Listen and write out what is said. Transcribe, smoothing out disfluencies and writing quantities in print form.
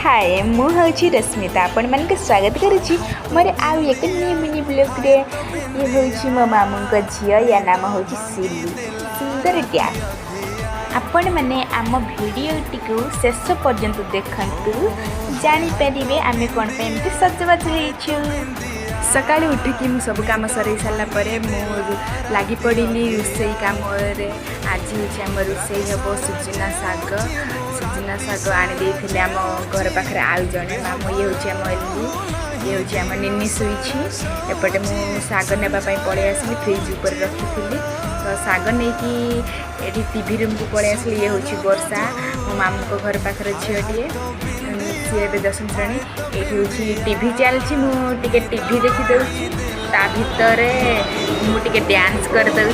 हाय मु हूँ रश्मिता आपण मान स्वागत करुच्ची मोर आउ एक न्यू मिनी ब्लॉग रे। ये हूँ मो मामू झील या नाम हूँ सिली सुंदर टिया। आपण मैंने आम भिडटी को शेष पर्यंत देखु जानीपर आम कौन पे सजबाज हो। सका उठिकी मु सब कम सर सारापर लगी पड़ी रोसई कम। आज हूँ आम रोसई हम सुजना शाग आनी आम घर पाखे आउ जड़े मामू। ये हूँ आम एली ये हूँ आम निनी शुई एपटे मु शाग नापी पलि आसली फ्रिज उपर रखी तो शाग नहीं कि टीवी रूम को पलि आसली। ये हूँ वर्षा मो मामू को घर पाखे झीटे सी ए 10वीं श्रेणी ये हूँ टीवी चलती मुझे टीवी देखीदे ता भितर मुझे डांस करदे।